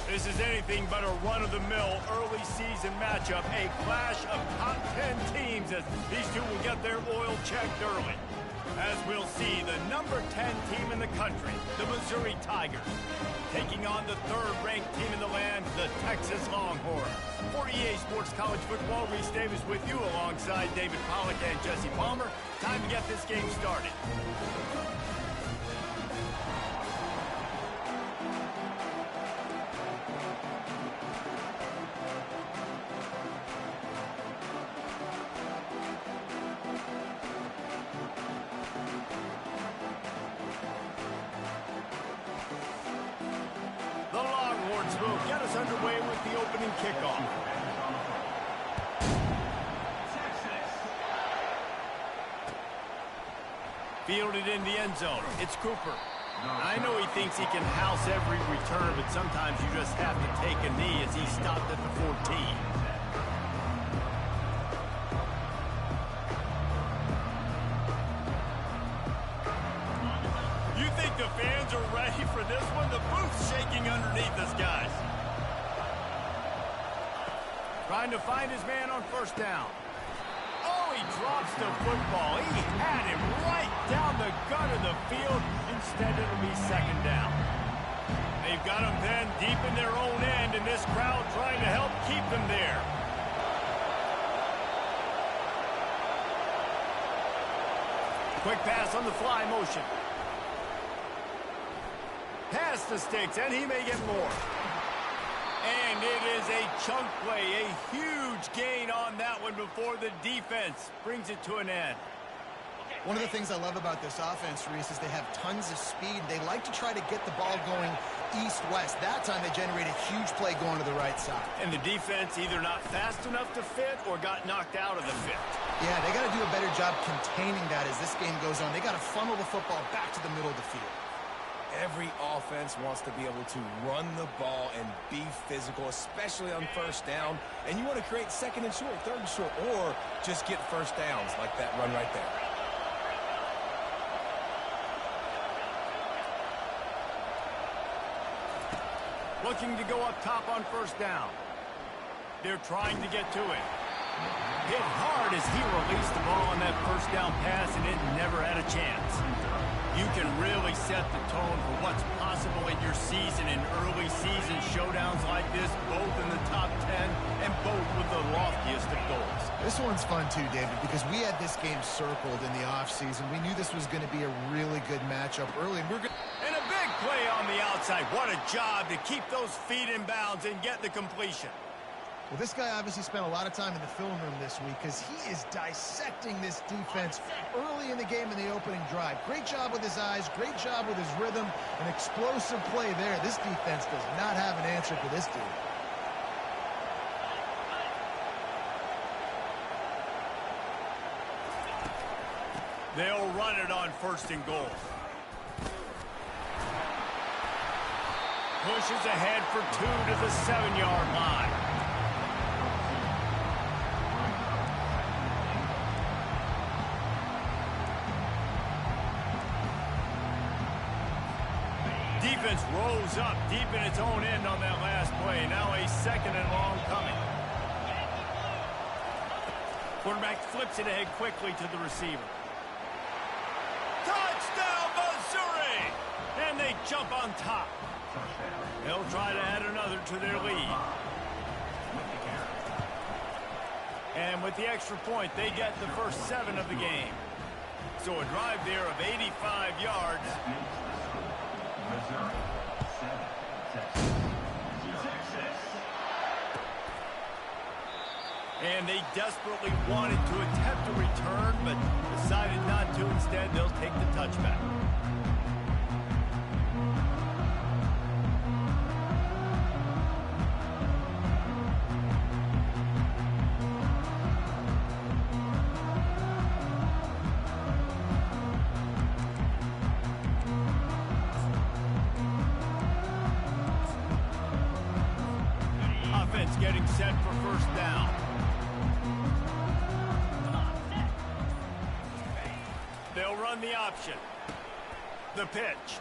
This is anything but a run-of-the-mill early season matchup, a clash of top 10 teams as these two will get their oil checked early. As we'll see, the number 10 team in the country, the Missouri Tigers, taking on the third-ranked team in the land, the Texas Longhorns. For EA Sports College Football, Reese Davis with you alongside David Pollack and Jesse Palmer. Time to get this game started. Will get us underway with the opening kickoff. Fielded in the end zone. It's Cooper. I know he thinks he can house every return, but sometimes you just have to take a knee as he stopped at the 14. The fans are ready for this one. The booth's shaking underneath us, guys. Trying to find his man on first down. Oh, he drops the football. He had him right down the gut of the field. Instead, it'll be second down. They've got him then deep in their own end, and this crowd trying to help keep them there. Quick pass on the fly motion. Past the sticks, and he may get more. And it is a chunk play, a huge gain on that one before the defense brings it to an end. One of the things I love about this offense, Reese, is they have tons of speed. They like to try to get the ball going east-west. That time they generate a huge play going to the right side. And the defense either not fast enough to fit or got knocked out of the fit. Yeah, they got to do a better job containing that as this game goes on. They got to funnel the football back to the middle of the field. Every offense wants to be able to run the ball and be physical, especially on first down. And you want to create second and short, third and short, or just get first downs like that run right there. Looking to go up top on first down. They're trying to get to it. Hit hard as he released the ball on that first down pass, and it never had a chance. You can really set the tone for what's possible in your season in early season showdowns like this, both in the top 10 and both with the loftiest of goals. This one's fun too, David, because we had this game circled in the offseason. We knew this was going to be a really good matchup early, and and a big play on the outside. What a job to keep those feet in bounds and get the completion. Well, this guy obviously spent a lot of time in the film room this week because he is dissecting this defense early in the game in the opening drive. Great job with his eyes, great job with his rhythm, an explosive play there. This defense does not have an answer for this team. They'll run it on first and goal. Pushes ahead for 2 to the 7-yard line. Defense rolls up deep in its own end on that last play. Now a second and long coming. Quarterback flips it ahead quickly to the receiver. Touchdown, Missouri! And they jump on top. They'll try to add another to their lead. And with the extra point, they get the first 7 of the game. So a drive there of 85 yards. And they desperately wanted to attempt a return, but decided not to. Instead, they'll take the touchback. Offense getting set for first down. They'll run the option. The pitch.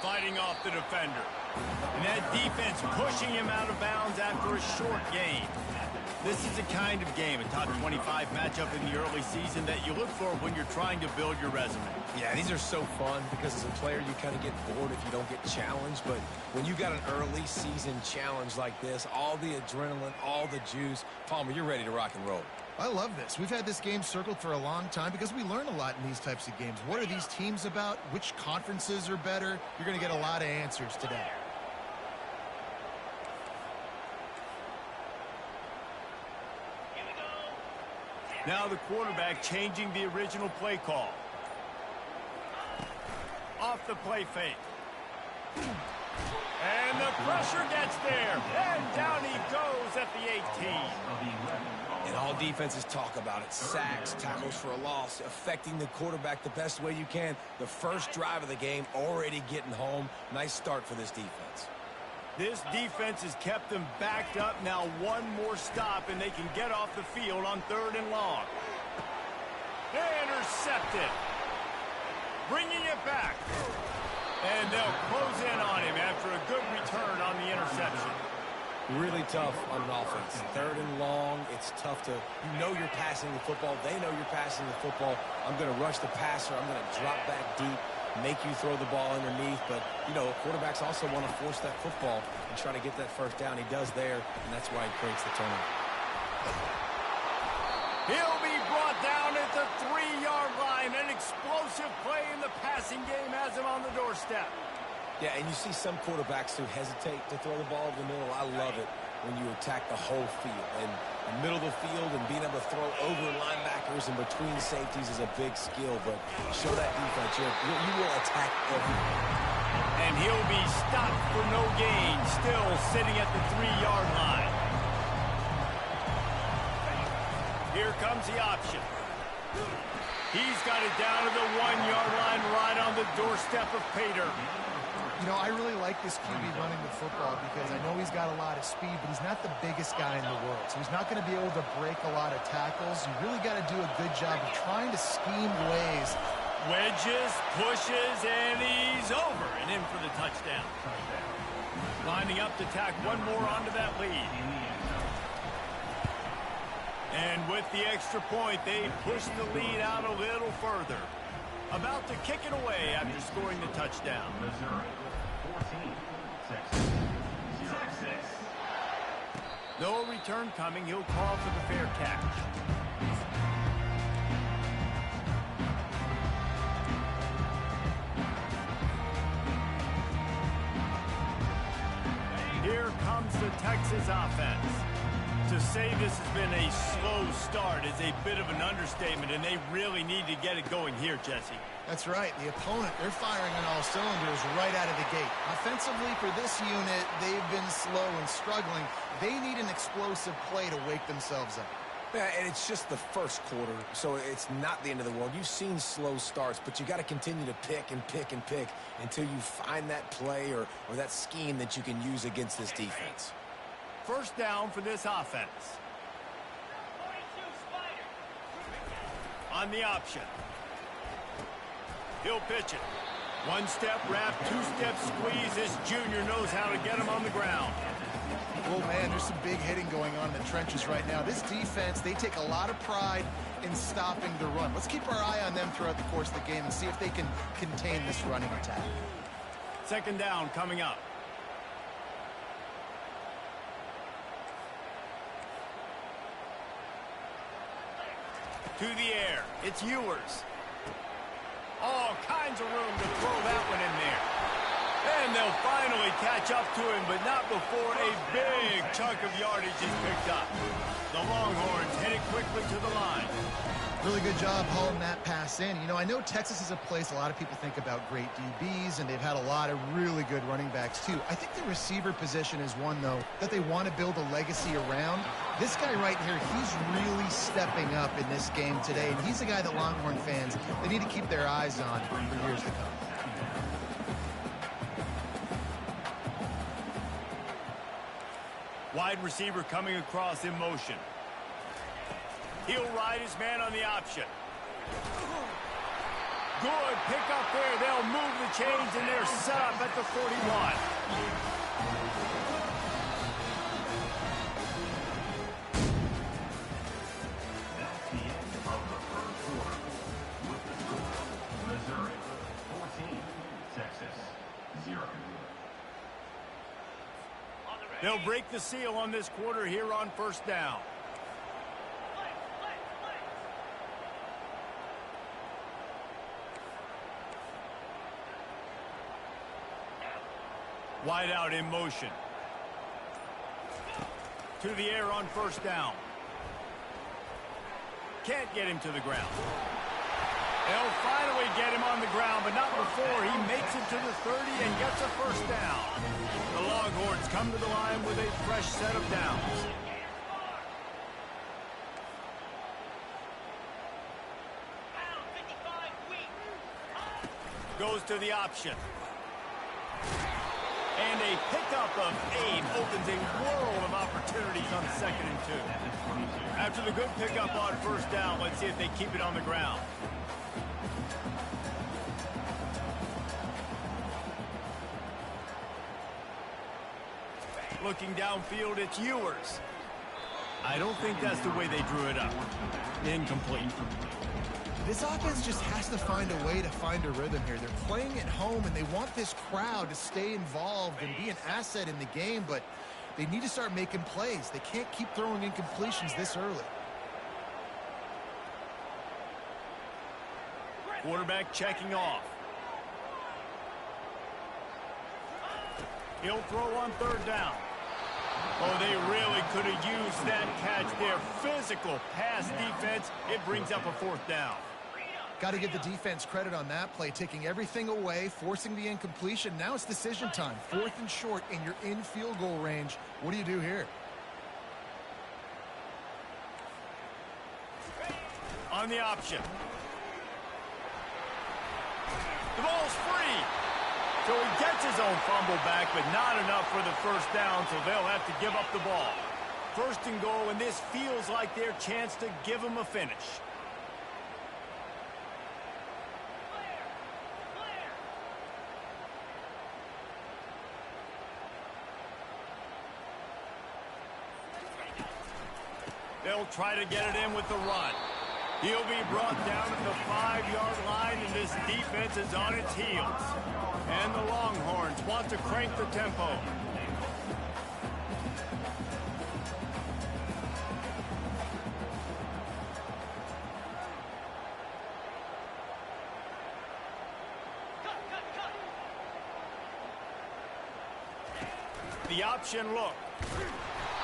Fighting off the defender. And that defense pushing him out of bounds after a short gain. This is the kind of game, a top 25 matchup in the early season, that you look for when you're trying to build your resume. Yeah, these are so fun because as a player, you kind of get bored if you don't get challenged. But when you got an early season challenge like this, all the adrenaline, all the juice, Palmer, you're ready to rock and roll. I love this. We've had this game circled for a long time because we learn a lot in these types of games. What are these teams about? Which conferences are better? You're going to get a lot of answers today. Now the quarterback changing the original play call. Off the play fake. And the pressure gets there. And down he goes at the 18. And all defenses talk about it. Sacks, tackles for a loss, affecting the quarterback the best way you can. The first drive of the game already getting home. Nice start for this defense. This defense has kept them backed up. Now one more stop, and they can get off the field on 3rd and long. Intercepted. Bringing it back. And they'll close in on him after a good return on the interception. Really tough on an offense. 3rd and long, it's tough to, you know you're passing the football. They know you're passing the football. I'm going to rush the passer. I'm going to drop back deep, make you throw the ball underneath. But, you know, quarterbacks also want to force that football and try to get that first down. He does there, and that's why he creates the turnover. He'll be brought down at the 3-yard line. An explosive play in the passing game has him on the doorstep. Yeah, and you see some quarterbacks who hesitate to throw the ball over the middle. I love it when you attack the whole field. And the middle of the field and being able to throw over linebackers and between safeties is a big skill. But show that defense. You will attack everyone. And he'll be stopped for no gain, still sitting at the 3-yard line. Here comes the option. He's got it down to the 1-yard line, right on the doorstep of Pater. You know, I really like this QB running the football because I know he's got a lot of speed, but he's not the biggest guy in the world. So he's not going to be able to break a lot of tackles. You really got to do a good job of trying to scheme ways. Wedges, pushes, and he's over and in for the touchdown. Lining up to tack one more onto that lead. And with the extra point, they push the lead out a little further. About to kick it away after scoring the touchdown. No return coming. He'll call for the fair catch. Here comes the Texas offense. To say this has been a slow start is a bit of an understatement, and they really need to get it going here, Jesse. That's right. The opponent, they're firing on all cylinders right out of the gate. Offensively, for this unit, they've been slow and struggling. They need an explosive play to wake themselves up. Yeah, and it's just the first quarter, so it's not the end of the world. You've seen slow starts, but you got to continue to pick and pick and pick until you find that play or that scheme that you can use against this defense. First down for this offense. On the option. He'll pitch it. One step wrap, two-step squeeze. This junior knows how to get him on the ground. Oh, man, there's some big hitting going on in the trenches right now. This defense, they take a lot of pride in stopping the run. Let's keep our eye on them throughout the course of the game and see if they can contain this running attack. Second down coming up. To the air. It's Ewers. All kinds of room to throw that one in there. And they'll finally catch up to him, but not before a big chunk of yardage is picked up. The Longhorns headed quickly to the line. Really good job hauling that pass in. You know, I know Texas is a place a lot of people think about great DBs, and they've had a lot of really good running backs, too. I think the receiver position is one, though, that they want to build a legacy around. This guy right here, he's really stepping up in this game today, and he's a guy that Longhorn fans, they need to keep their eyes on for years to come. Wide receiver coming across in motion. He'll ride his man on the option. Good pick up there. They'll move the chains, and they're set up at the 41. That's the end of the first quarter. With the score, Missouri 14, Texas 0. They'll break the seal on this quarter here on first down. Wide out in motion. To the air on first down. Can't get him to the ground. They'll finally get him on the ground, but not before he makes it to the 30 and gets a first down. The Longhorns come to the line with a fresh set of downs. Goes to the option. And a pickup of 8 opens a world of opportunities on 2nd and 2. After the good pickup on first down, let's see if they keep it on the ground. Looking downfield, it's Ewers. I don't think that's the way they drew it up. Incomplete. This offense just has to find a way to find a rhythm here. They're playing at home, and they want this crowd to stay involved and be an asset in the game, but they need to start making plays. They can't keep throwing incompletions this early. Quarterback checking off. He'll throw on third down. Oh, they really could have used that catch there. Physical pass defense. It brings up a fourth down. Got to give the defense credit on that play, taking everything away, forcing the incompletion. Now it's decision time. 4th and short, and you're in field goal range. What do you do here? On the option. The ball's free. So he gets his own fumble back, but not enough for the first down, so they'll have to give up the ball. 1st and goal, and this feels like their chance to give them a finish. They'll try to get it in with the run. He'll be brought down at the 5-yard line, and this defense is on its heels. And the Longhorns want to crank the tempo. The option look.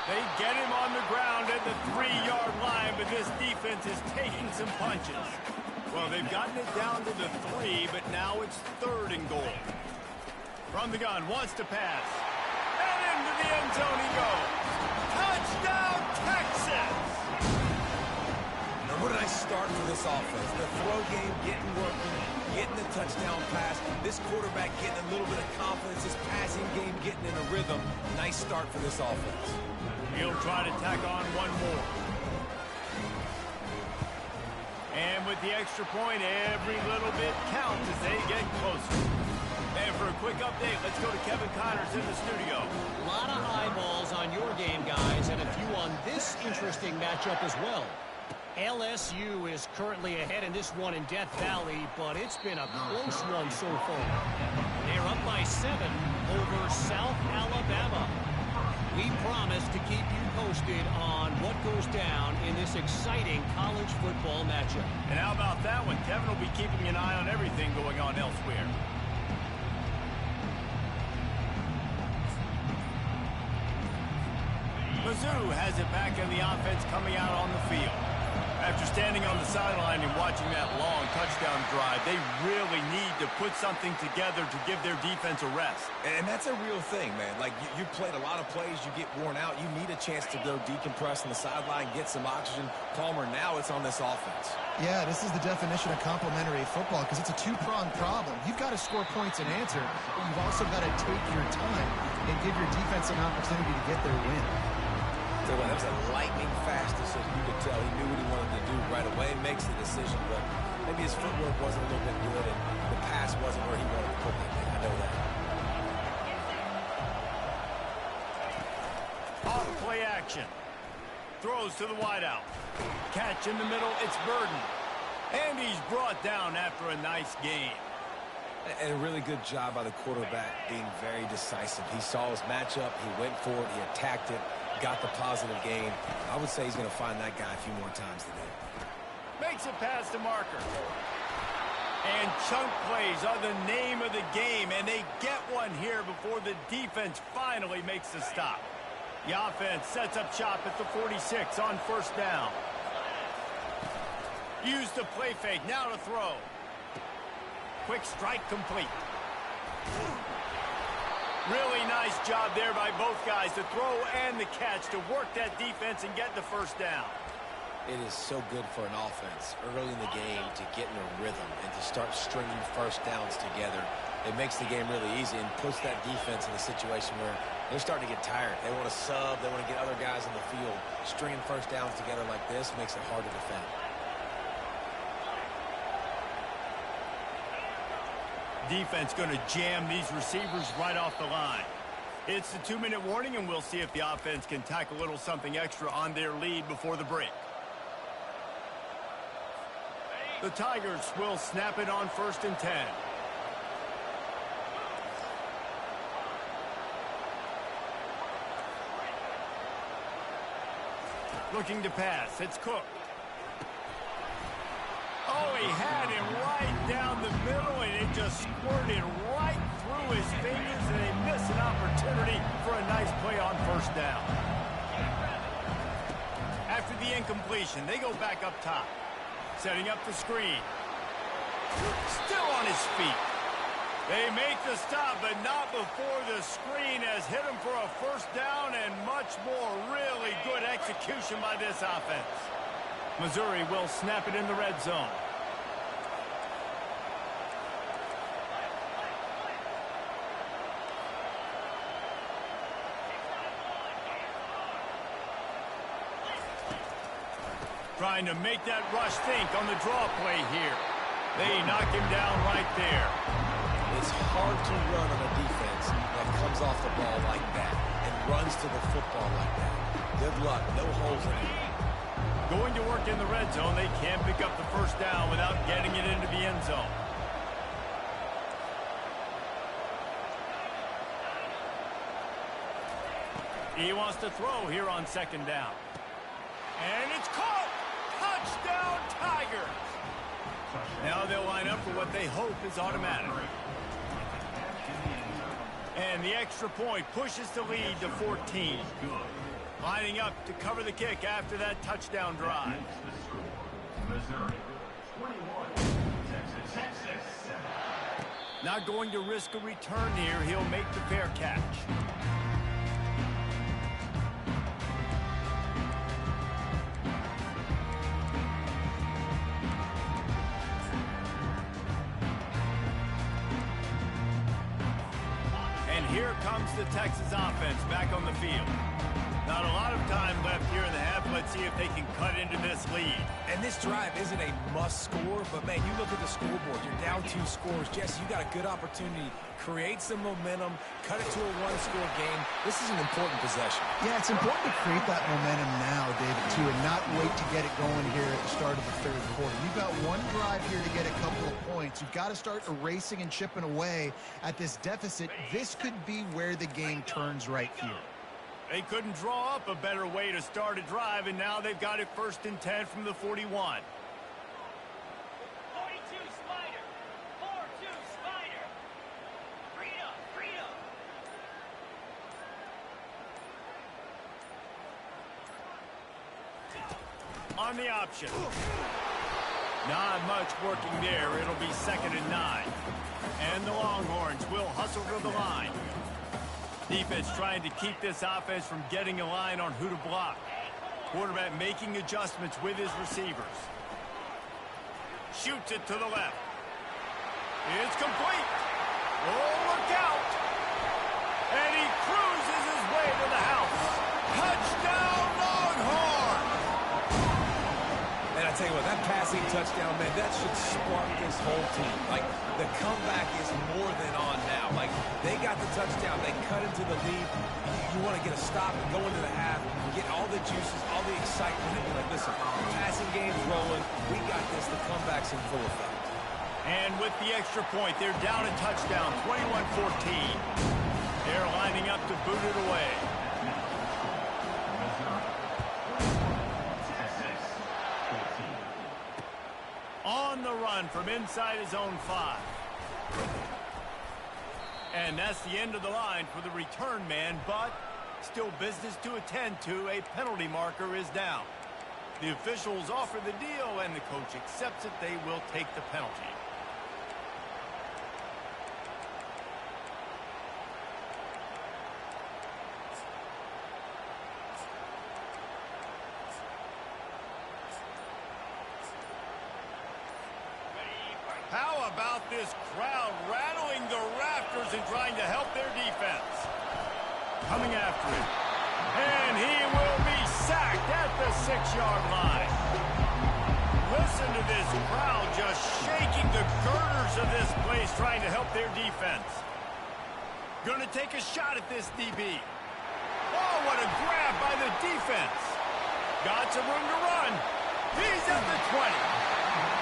They get him on the ground at the 3-yard line, but this defense is taking some punches. Well, they've gotten it down to the 3, but now it's 3rd and goal. From the gun, wants to pass. And into the end zone he goes. Touchdown, Texas! Now, what did I start for this offense? The throw game getting working, getting the touchdown pass. This quarterback getting a little bit of confidence. This passing game getting in a rhythm. Nice start for this offense. He'll try to tack on one more. And with the extra point, every little bit counts as they get closer. And for a quick update, let's go to Kevin Connors in the studio. A lot of eyeballs on your game, guys, and a few on this interesting matchup as well. LSU is currently ahead in this one in Death Valley, but it's been a close one so far. They're up by 7 over South Alabama. We promise to keep you posted on what goes down in this exciting college football matchup. And how about that one? Kevin will be keeping an eye on everything going on elsewhere. Mizzou has it back in the offense coming out on the field. After standing on the sideline and watching that long touchdown drive, they really need to put something together to give their defense a rest. And that's a real thing, man. Like, you played a lot of plays, you get worn out. You need a chance to go decompress on the sideline, get some oxygen. Palmer, now it's on this offense. Yeah, this is the definition of complementary football because it's a two-pronged problem. You've got to score points and answer, but you've also got to take your time and give your defense an opportunity to get their win. That was a lightning fast decision. You could tell he knew what he wanted to do right away. Makes the decision, but Maybe his footwork wasn't a little bit good, and the pass wasn't where he wanted to put that thing. I know that. Off play action. Throws to the wideout. Catch in the middle, it's Burden. And he's brought down after a nice gain. And a really good job by the quarterback being very decisive. He saw his matchup, he went for it, he attacked it, got the positive gain. I would say he's going to find that guy a few more times today. Makes it past the marker. And chunk plays are the name of the game, and they get one here before the defense finally makes the stop. The offense sets up shop at the 46 on first down. Use the play fake, now to throw. Quick strike complete. Really nice job there by both guys, the throw and the catch, to work that defense and get the first down. It is so good for an offense early in the game to get in a rhythm and to start stringing first downs together. It makes the game really easy and puts that defense in a situation where they're starting to get tired. They want to sub. They want to get other guys on the field. Stringing first downs together like this makes it hard to defend. Defense going to jam these receivers right off the line. It's the 2-minute warning, and we'll see if the offense can tack a little something extra on their lead before the break. The Tigers will snap it on 1st and 10. Looking to pass. It's Cook. Oh, he had him right down the middle, and it just squirted right through his fingers, and they miss an opportunity for a nice play on first down. After the incompletion, they go back up top. Setting up the screen. Still on his feet. They make the stop, but not before the screen has hit him for a first down, and much more. Really good execution by this offense. Missouri will snap it in the red zone. Trying to make that rush think on the draw play here. They knock him down right there. It's hard to run on a defense that comes off the ball like that and runs to the football like that. Good luck. No holes in it. Going to work in the red zone, they can't pick up the first down without getting it into the end zone. He wants to throw here on 2nd down. And it's caught! Touchdown, Tigers! Now they'll line up for what they hope is automatic. And the extra point pushes the lead to 14. Lining up to cover the kick after that touchdown drive. Missouri, 21, Texas. Not going to risk a return here. He'll make the fair catch. Here comes the Texas offense back on the field. Not a lot of time left here in the half. Let's see if they can cut into this lead. And this drive isn't a must score, but man, you look at the scoreboard. You're down 2 scores. Jesse, you got a good opportunity. Create some momentum. Cut it to a 1-score game. This is an important possession. Yeah, it's important to create that momentum now, David, too, and not wait to get it going here at the start of the 3rd quarter. You've got one drive here to get a couple of points. You've got to start erasing and chipping away at this deficit. This could be where the game turns right here. They couldn't draw up a better way to start a drive, and now they've got it 1st and 10 from the 41. 42 Spider. 4-2 Spider. Freedom. On the option. Not much working there. It'll be 2nd and 9. And the Longhorns will hustle to the line. Defense trying to keep this offense from getting a line on who to block. Quarterback making adjustments with his receivers. Shoots it to the left. It's complete. Oh, look out. And he cruises his way to the house. Touchdown, Longhorns! And I tell you what, that passing touchdown, man, that should spark this whole team. Like, the comeback is more than on now. Like, they got the touchdown. They cut into the lead. You want to get a stop and go into the half, get all the juices, all the excitement. And like, listen, the passing game's rolling. We got this. The comeback's in full effect. And with the extra point, they're down a touchdown, 21-14. They're lining up to boot it away. On the run from inside his own 5. And that's the end of the line for the return man, but still business to attend to. A penalty marker is down. The officials offer the deal, and the coach accepts it. They will take the penalty. How about this crowd rattling the rafters and trying to help their defense? Coming after it. And he will be sacked at the 6-yard line. Listen to this crowd just shaking the girders of this place trying to help their defense. Going to take a shot at this DB. Oh, what a grab by the defense. Got some room to run. He's at the 20.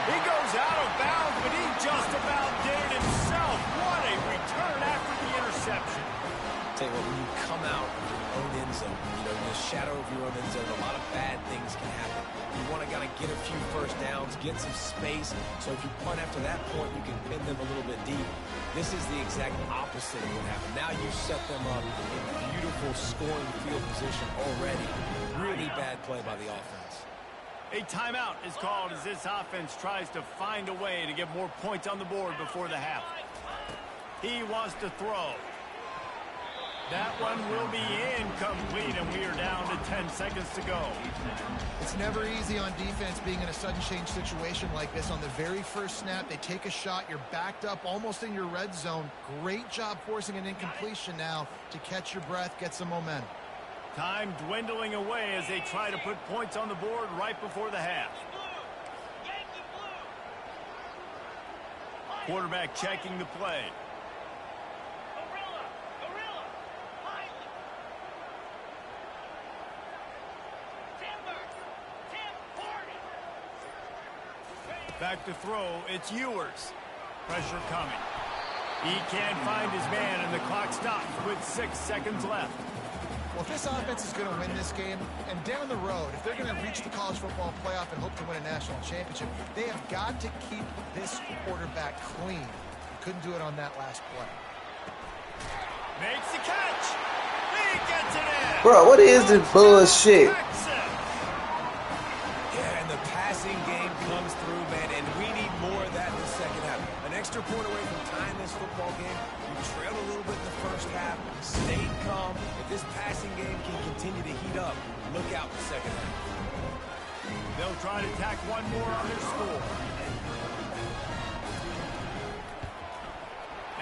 He goes out of bounds, but he just about did it himself. What a return after the interception. Tell you what, when you come out of your own end zone, you know, in the shadow of your own end zone, a lot of bad things can happen. You want to kind of get a few first downs, get some space, so if you punt after that point, you can pin them a little bit deep. This is the exact opposite of what happened. Now you set them up in beautiful scoring field position already. Really bad play by the offense. A timeout is called as this offense tries to find a way to get more points on the board before the half. He wants to throw. That one will be incomplete, and we are down to 10 seconds to go. It's never easy on defense being in a sudden change situation like this. On the very first snap, they take a shot. You're backed up almost in your red zone. Great job forcing an incompletion now to catch your breath, get some momentum. Time dwindling away as they try to put points on the board right before the half. Quarterback checking the play. Back to throw, it's Ewers. Pressure coming. He can't find his man, and the clock stops with 6 seconds left. Well, if this offense is going to win this game, and down the road, if they're going to reach the college football playoff and hope to win a national championship, they have got to keep this quarterback clean. He couldn't do it on that last play. Makes the catch. He gets it in. Bro, what is this bullshit? Yeah, and the passing game comes through, man, and we need more of that in the second half. An extra point away from tying this football game. You trailed a little bit in the first half, stayed calm. If this passing game can continue to heat up, look out in the second half. They'll try to tack one more on their score.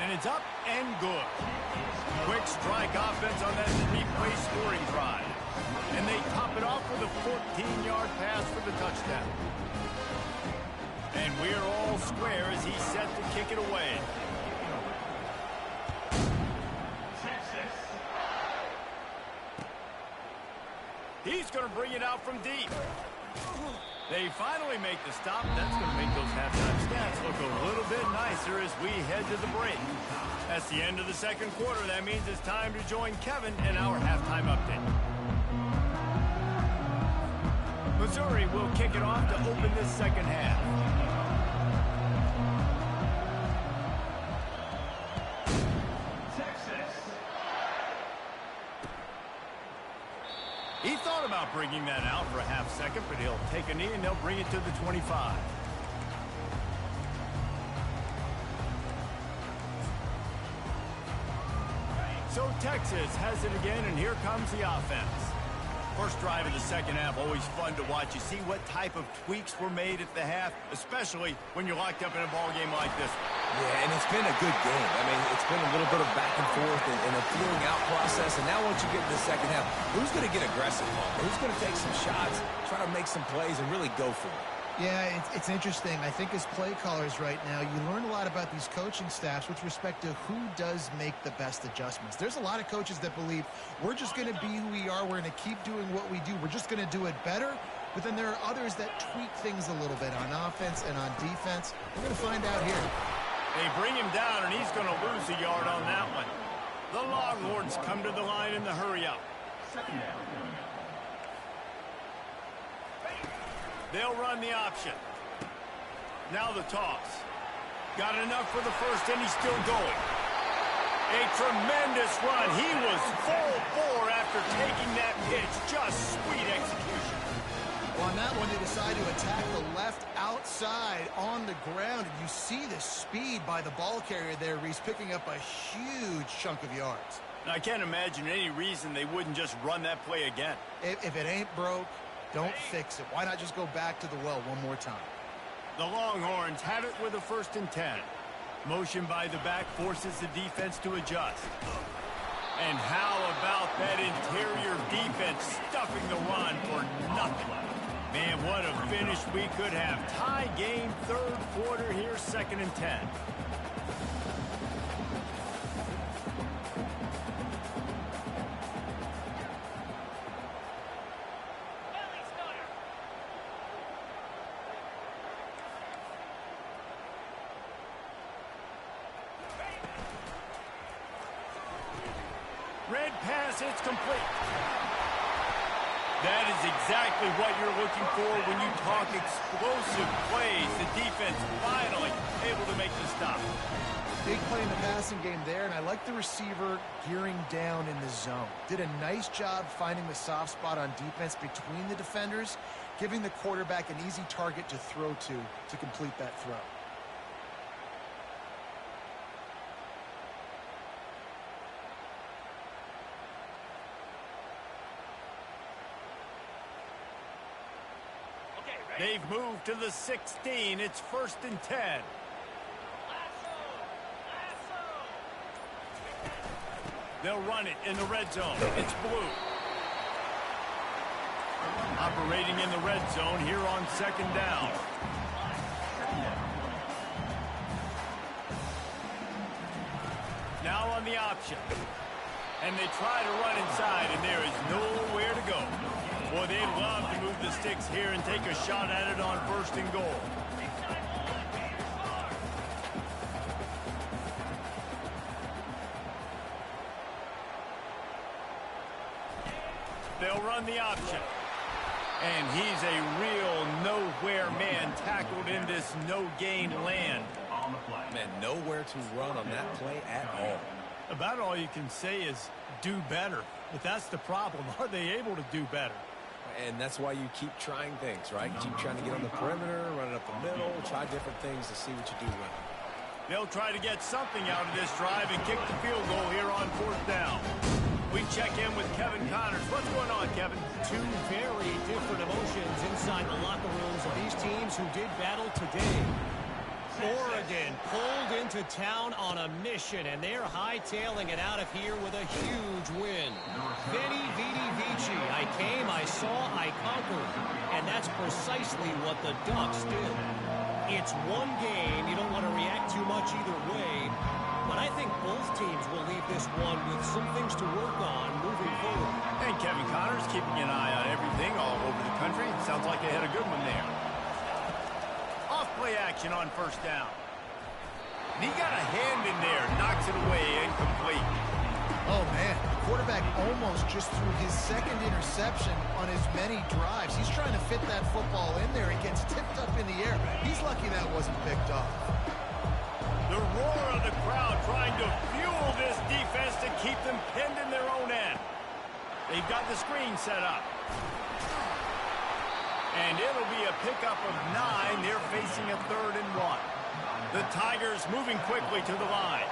And it's up and good. Quick strike offense on that three-play scoring drive. And they top it off with a 14-yard pass for the touchdown. And we're all square as he's set to kick it away. He's going to bring it out from deep. They finally make the stop. That's going to make those halftime stats look a little bit nicer as we head to the break. That's the end of the second quarter. That means it's time to join Kevin in our halftime update. Missouri will kick it off to open this second half. He thought about bringing that out for a half second, but he'll take a knee and they'll bring it to the 25. So Texas has it again, and here comes the offense. First drive of the second half, always fun to watch. You see what type of tweaks were made at the half, especially when you're locked up in a ball game like this. Yeah, and it's been a good game. I mean, it's been a little bit of back and forth and a feeling out process. And now once you get to the second half, who's going to get aggressive, Paul? Who's going to take some shots, try to make some plays, and really go for it? Yeah, it's interesting. I think as play callers right now, you learn a lot about these coaching staffs with respect to who does make the best adjustments. There's a lot of coaches that believe we're just going to be who we are. We're going to keep doing what we do. We're just going to do it better. But then there are others that tweak things a little bit on offense and on defense. We're going to find out here. They bring him down, and he's going to lose a yard on that one. The Longhorns come to the line in the hurry-up. They'll run the option. Now the toss. Got enough for the first, and he's still going. A tremendous run. He was full bore after taking that pitch. Just sweet execution. Well, on that one, they decide to attack the left outside on the ground. And you see the speed by the ball carrier there, Reese, picking up a huge chunk of yards. Now, I can't imagine any reason they wouldn't just run that play again. If it ain't broke, don't fix it. Why not just go back to the well one more time? The Longhorns have it with a 1st and 10. Motion by the back forces the defense to adjust. And how about that interior defense stuffing the run for nothing? Man, what a finish we could have. Tie game, 3rd quarter here, 2nd and 10. Red pass, it's complete. That is exactly what you're looking for when you talk explosive plays. The defense finally able to make the stop. Big play in the passing game there, and I like the receiver gearing down in the zone. Did a nice job finding the soft spot on defense between the defenders, giving the quarterback an easy target to throw to complete that throw. They've moved to the 16. It's 1st and 10. They'll run it in the red zone. It's blue. Operating in the red zone here on 2nd down. Now on the option. And they try to run inside, and there is nowhere to go. Boy, they'd love to move the sticks here and take a shot at it on 1st and goal. They'll run the option. And he's a real nowhere man tackled in this no-gain land. Man, nowhere to run on that play at all. About all you can say is do better. But that's the problem. Are they able to do better? And that's why you keep trying things, right? Keep trying to get on the perimeter, run it up the middle, try different things to see what you do well. They'll try to get something out of this drive and kick the field goal here on 4th down. We check in with Kevin Connors. What's going on, Kevin? Two very different emotions inside the locker rooms of these teams who did battle today. Oregon pulled into town on a mission, and they're hightailing it out of here with a huge win. Veni, vidi, vici. I came, I saw, I conquered. And that's precisely what the Ducks did. It's one game. You don't want to react too much either way. But I think both teams will leave this one with some things to work on moving forward. And Kevin Connors keeping an eye on everything all over the country. Sounds like they had a good one there. Off-play action on 1st down. And he got a hand in there, knocks it away, incomplete. Oh, man. The quarterback almost just threw his 2nd interception on as many drives. He's trying to fit that football in there. It gets tipped up in the air. He's lucky that wasn't picked off. The roar of the crowd trying to fuel this defense to keep them pinned in their own end. They've got the screen set up. And it'll be a pickup of 9. They're facing a 3rd and 1. The Tigers moving quickly to the line.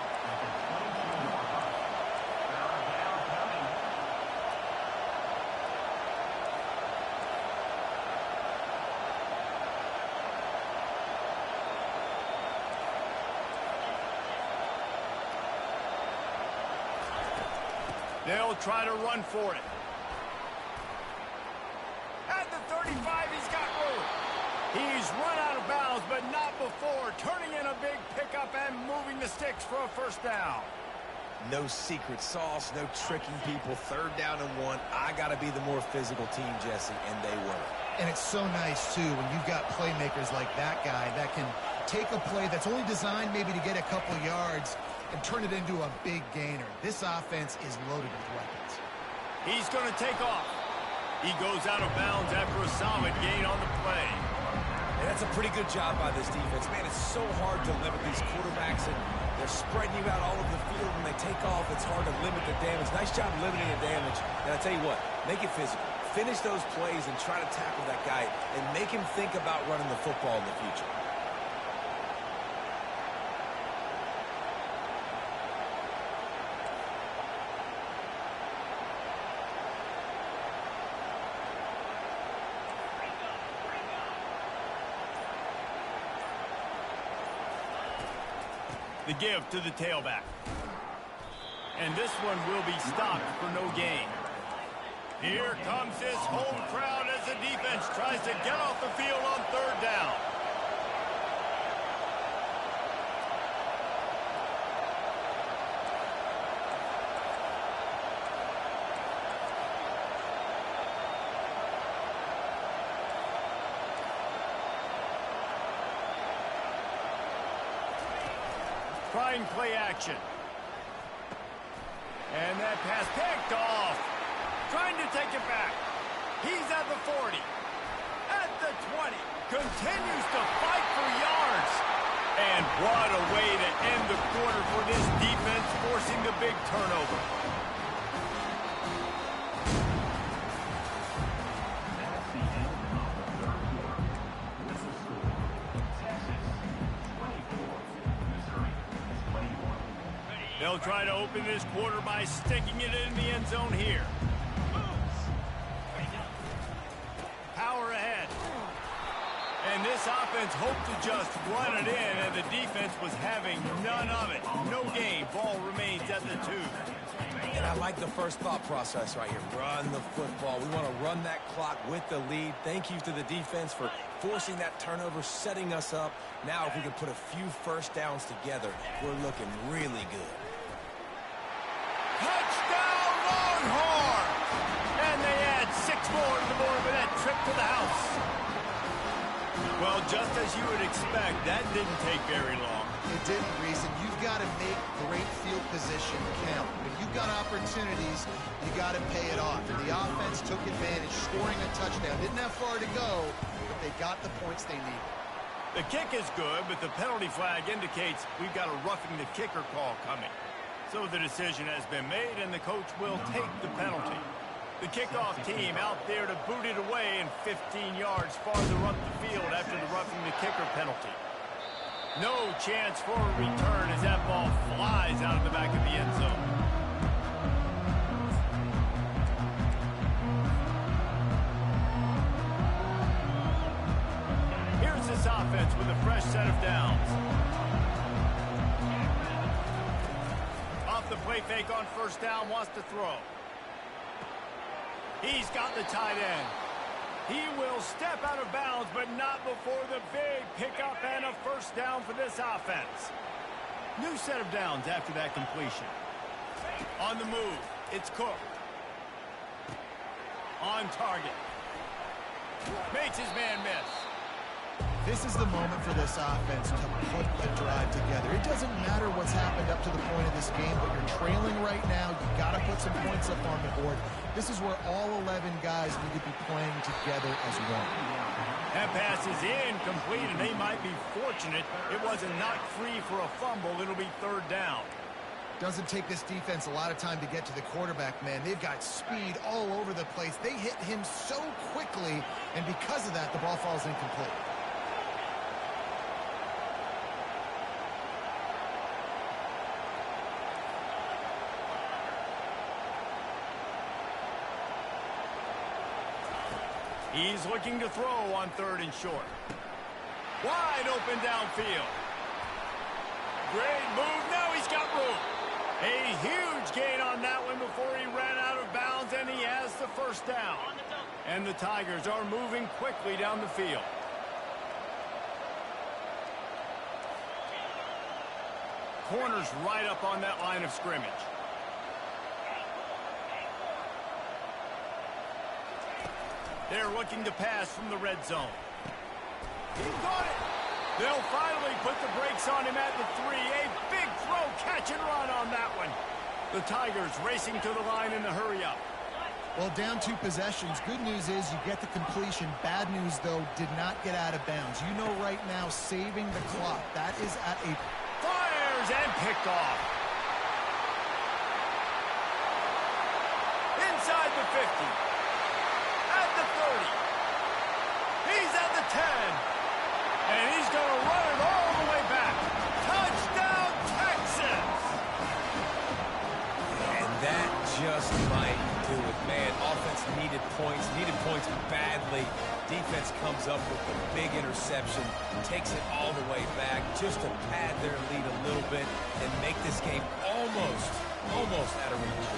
They'll try to run for it. At the 35, he's got room. He's run out of bounds, but not before turning in a big pickup and moving the sticks for a first down. No secret sauce, no tricking people. 3rd down and 1. I got to be the more physical team, Jesse, and they were. And it's so nice, too, when you've got playmakers like that guy that can take a play that's only designed maybe to get a couple yards and turn it into a big gainer. This offense is loaded with weapons. He's going to take off. He goes out of bounds after a solid gain on the play. And that's a pretty good job by this defense. Man, it's so hard to limit these quarterbacks, and they're spreading you out all over the field. When they take off, it's hard to limit the damage. Nice job limiting the damage. And I tell you what, make it physical. Finish those plays and try to tackle that guy and make him think about running the football in the future. The give to the tailback. And this one will be stopped for no gain. Here comes his home crowd as the defense tries to get off the field on 3rd down. Trying play action. And that pass picked off. Trying to take it back. He's at the 40. At the 20. Continues to fight for yards. And what a way to end the quarter for this defense, forcing the big turnover. That's the end of the 3rd quarter. With the score, Texas 24, Missouri 21. They'll try to open this quarter by sticking it in the end zone here. Power ahead. And this offense hoped to just run it in, and the defense was having none of it. No gain. Ball remains at the 2. And I like the first thought process right here. Run the football. We want to run that clock with the lead. Thank you to the defense for forcing that turnover, setting us up. Now if we can put a few first downs together, we're looking really good. Touchdown, Longhorns! And they add 6 more to the board with that trip to the house. Well, just as you would expect, that didn't take very long. It didn't, Reese, and you've got to make great field position count. When you've got opportunities, you got to pay it off. And the offense took advantage, scoring a touchdown. Didn't have far to go, but they got the points they needed. The kick is good, but the penalty flag indicates we've got a roughing the kicker call coming. So the decision has been made, and the coach will take the penalty. The kickoff team out there to boot it away and 15 yards farther up the field after the roughing the kicker penalty. No chance for a return as that ball flies out of the back of the end zone. Here's this offense with a fresh set of downs. Off the play fake on 1st down, wants to throw. He's got the tight end. He will step out of bounds, but not before the big pickup and a 1st down for this offense. New set of downs after that completion. On the move, it's Cook. On target. Makes his man miss. This is the moment for this offense to put the drive together. It doesn't matter what's happened up to the point of this game, but you're trailing right now. You got to put some points up on the board. This is where all 11 guys need to be playing together as one. That pass is incomplete, and they might be fortunate it wasn't knocked free for a fumble. It'll be 3rd down. Doesn't take this defense a lot of time to get to the quarterback, man. They've got speed all over the place. They hit him so quickly, and because of that, the ball falls incomplete. He's looking to throw on 3rd and short. Wide open downfield. Great move. Now he's got room. A huge gain on that one before he ran out of bounds, and he has the 1st down. And the Tigers are moving quickly down the field. corner's right up on that line of scrimmage. They're looking to pass from the red zone. He got it. They'll finally put the brakes on him at the 3. A big throw, catch and run on that one. The Tigers racing to the line in the hurry-up. Well, down 2 possessions. Good news is you get the completion. Bad news, though, did not get out of bounds. You know right now, saving the clock. That is at a... Fires and picked off. Inside the 50. At the 30. He's at the 10. And he's going to run it all the way back. Touchdown, Texas! And that just might do it, man. Offense needed points badly. Defense comes up with a big interception, takes it all the way back just to pad their lead a little bit and make this game almost out of reach.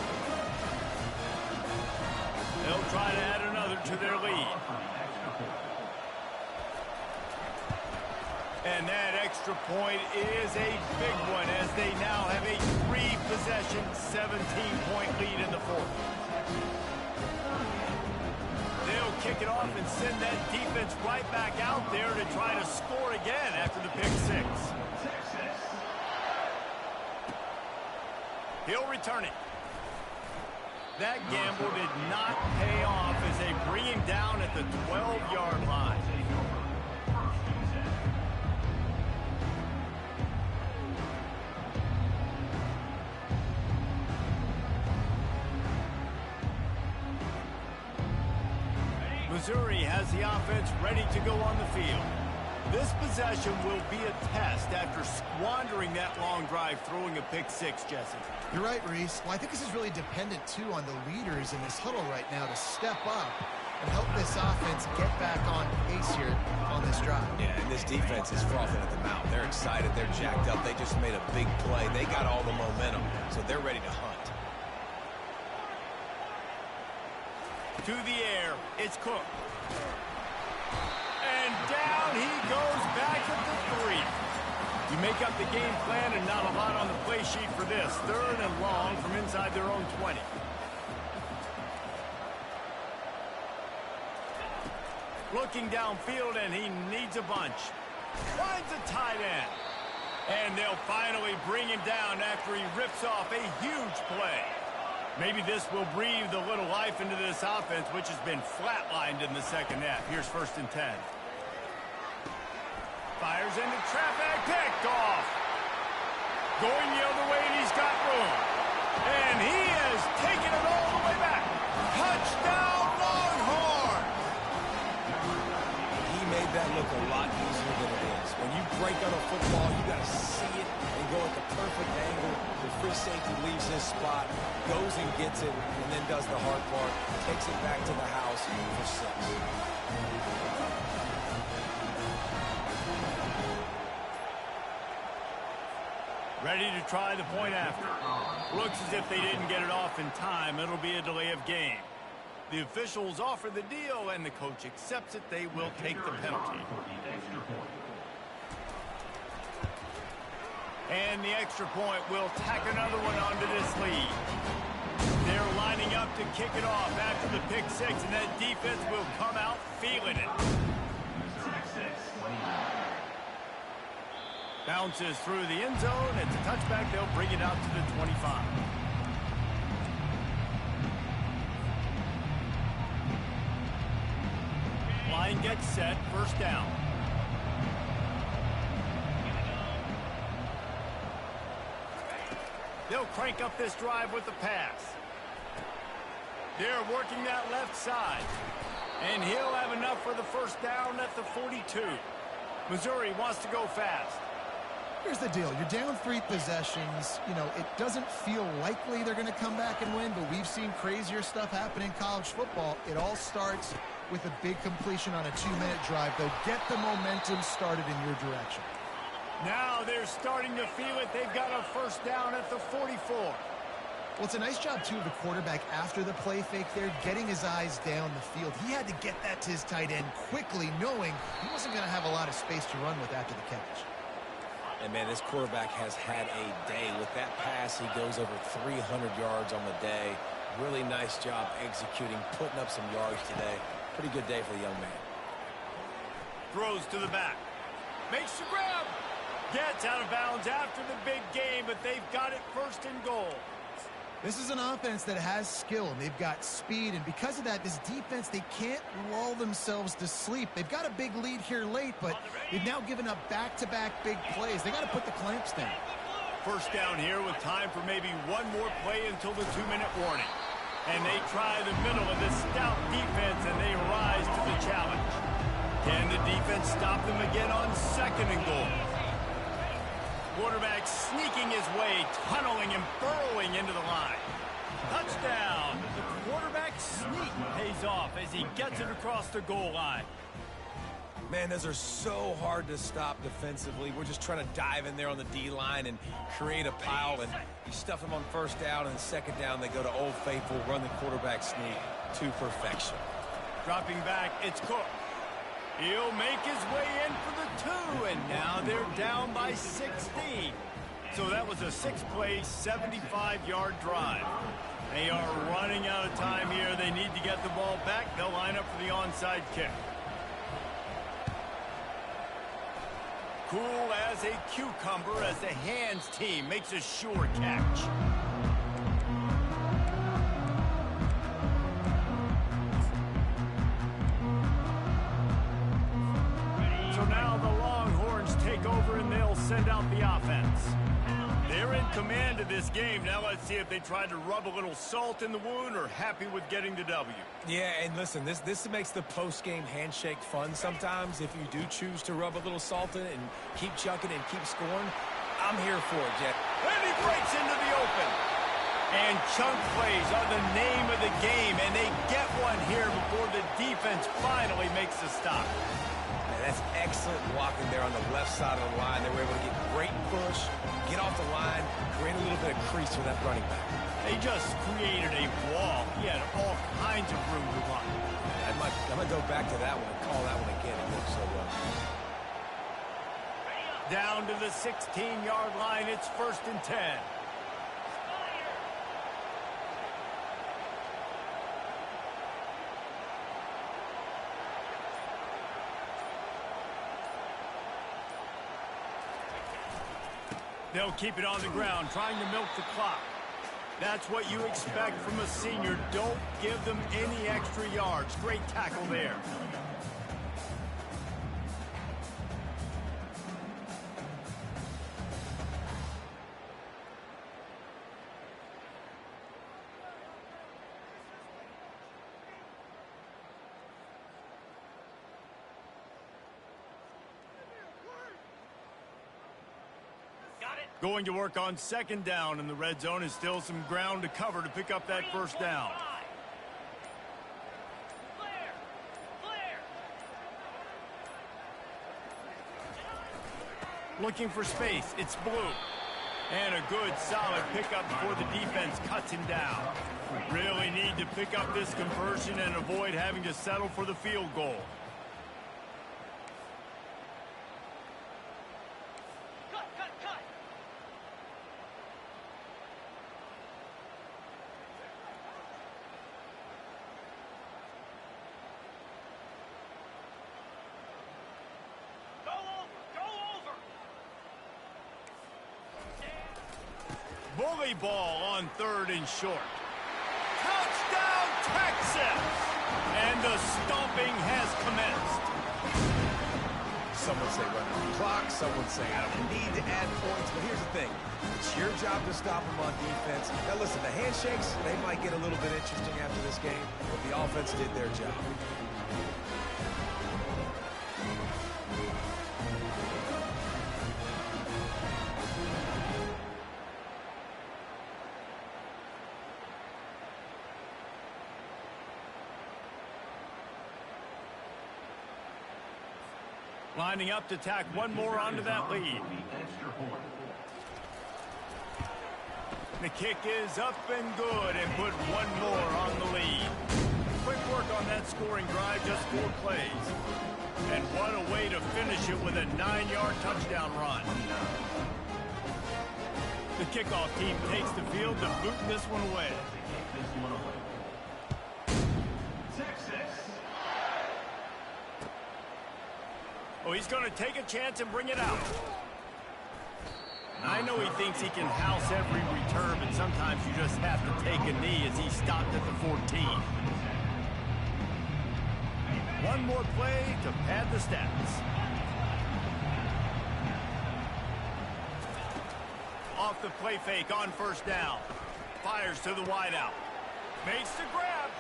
They'll try to add another to their lead. And that extra point is a big one as they now have a 3-possession, 17-point lead in the 4th. They'll kick it off and send that defense right back out there to try to score again after the pick 6. He'll return it. That gamble did not pay off as they bring him down at the 12-yard line. Missouri has the offense ready to go on the field. This possession will be a test after squandering that long drive throwing a pick 6, Jesse. You're right, Reese. Well, I think this is really dependent, too, on the leaders in this huddle right now to step up and help this offense get back on pace here on this drive. Yeah, and this defense is frothing at the mouth. They're excited. They're jacked up. They just made a big play. They got all the momentum, so they're ready to hunt. To the air, it's Cook. And down he goes back at the 3. You make up the game plan and not a lot on the play sheet for this. 3rd and long from inside their own 20. Looking downfield, and he needs a bunch. Finds a tight end. And they'll finally bring him down after he rips off a huge play. Maybe this will breathe a little life into this offense, which has been flatlined in the second half. Here's 1st and 10. Fires into traffic, picked off. Going the other way, and he's got room. And he has taken it all the way back. Touchdown, Longhorn! He made that look a lot easier than it is. When you break on a football, you got to see it and go at the perfect angle. The free safety leaves his spot, goes and gets it, and then does the hard part, takes it back to the house for 6. Ready to try the point after. Looks as if they didn't get it off in time. It'll be a delay of game. The officials offer the deal, and the coach accepts it. They will take the penalty. And the extra point will tack another one onto this lead. They're lining up to kick it off after the pick 6, and that defense will come out feeling it. Bounces through the end zone. It's a touchback. They'll bring it out to the 25. Line gets set. 1st down. They'll crank up this drive with the pass. They're working that left side. And he'll have enough for the 1st down at the 42. Missouri wants to go fast. Here's the deal. You're down 3 possessions. You know, it doesn't feel likely they're going to come back and win, but we've seen crazier stuff happen in college football. It all starts with a big completion on a 2-minute drive. They'll get the momentum started in your direction. Now they're starting to feel it. They've got a 1st down at the 44. Well, it's a nice job, too, of the quarterback after the play fake there, getting his eyes down the field. He had to get that to his tight end quickly, knowing he wasn't going to have a lot of space to run with after the catch. And, man, this quarterback has had a day. With that pass, he goes over 300 yards on the day. Really nice job executing, putting up some yards today. Pretty good day for the young man. Throws to the back. Makes the grab. Gets out of bounds after the big game, but they've got it first and goal. This is an offense that has skill, and they've got speed, and because of that, this defense, they can't lull themselves to sleep. They've got a big lead here late, but they've now given up back-to-back big plays. They got to put the clamps down. First down here with time for maybe one more play until the 2-minute warning. And they try the middle of this stout defense, and they rise to the challenge. Can the defense stop them again on second and goal? Quarterback sneaking his way, tunneling and burrowing into the line. Touchdown! The quarterback sneak pays off as he gets it across the goal line. Man, those are so hard to stop defensively. We're just trying to dive in there on the D-line and create a pile, and you stuff them on first down, and second down they go to Old Faithful, run the quarterback sneak to perfection. Dropping back, it's Cook. He'll make his way in for the 2, and now they're down by 16. So that was a 6-play, 75-yard drive. They are running out of time here. They need to get the ball back. They'll line up for the onside kick. Cool as a cucumber as the hands team makes a sure catch. So now the Longhorns take over and they'll send out the offense. They're in command of this game. Now let's see if they try to rub a little salt in the wound or happy with getting the W. Yeah, and listen, this makes the post-game handshake fun sometimes. If you do choose to rub a little salt in it and keep chucking and keep scoring, I'm here for it, Jet. And he breaks into the open. And chunk plays are the name of the game, and they get one here before the defense finally makes a stop. That's excellent blocking there on the left side of the line. They were able to get great push, get off the line, create a little bit of crease for that running back. They just created a wall. He had all kinds of room to run. I'm going to go back to that one and call that one again. It worked so well. Down to the 16-yard line. It's 1st and 10. They'll keep it on the ground, trying to milk the clock. That's what you expect from a senior. Don't give them any extra yards. Great tackle there. Going to work on 2nd down in the red zone is still some ground to cover to pick up that 1st down. Looking for space. It's Blue. And a good, solid pickup before the defense cuts him down. Really need to pick up this conversion and avoid having to settle for the field goal. Bully ball on 3rd and short. Touchdown, Texas! And the stomping has commenced. Some would say run the clock. Some would say I don't need to add points. But here's the thing. It's your job to stop them on defense. Now, listen, the handshakes, they might get a little bit interesting after this game, but the offense did their job. Lining up to tack one more onto that lead. The kick is up and good and put one more on the lead. Quick work on that that scoring drive, just 4 plays. And what a way to finish it with a 9-yard touchdown run. The kickoff team takes the field to boot this one away. Oh, he's going to take a chance and bring it out. I know he thinks he can house every return, but sometimes you just have to take a knee as he stopped at the 14. One more play to pad the stats. Off the play fake on first down. Fires to the wideout. Makes the grab.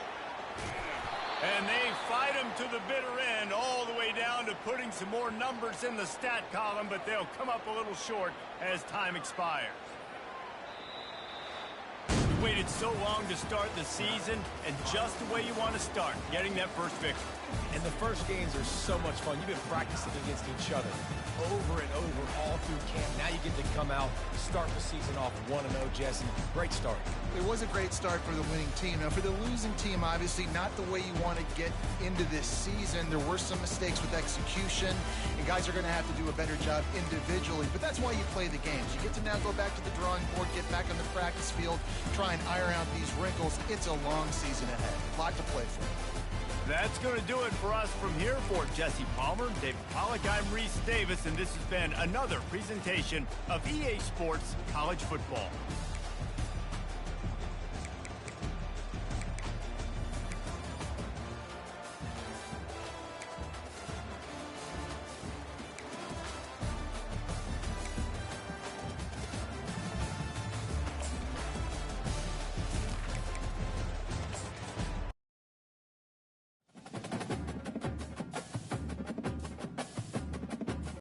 And they fight him to the bitter end, all the way down to putting some more numbers in the stat column, but they'll come up a little short as time expires. You waited so long to start the season, and just the way you want to start, getting that first victory. And the first games are so much fun. You've been practicing against each other over and over all through camp. Now you get to come out, start the season off 1-0, Jesse. Great start. It was a great start for the winning team. Now, for the losing team, obviously not the way you want to get into this season. There were some mistakes with execution, and guys are going to have to do a better job individually. But that's why you play the games. You get to now go back to the drawing board, get back on the practice field, try and iron out these wrinkles. It's a long season ahead. A lot to play for. That's going to do it for us from here. For Jesse Palmer, David Pollack, I'm Reese Davis, and this has been another presentation of EA Sports College Football.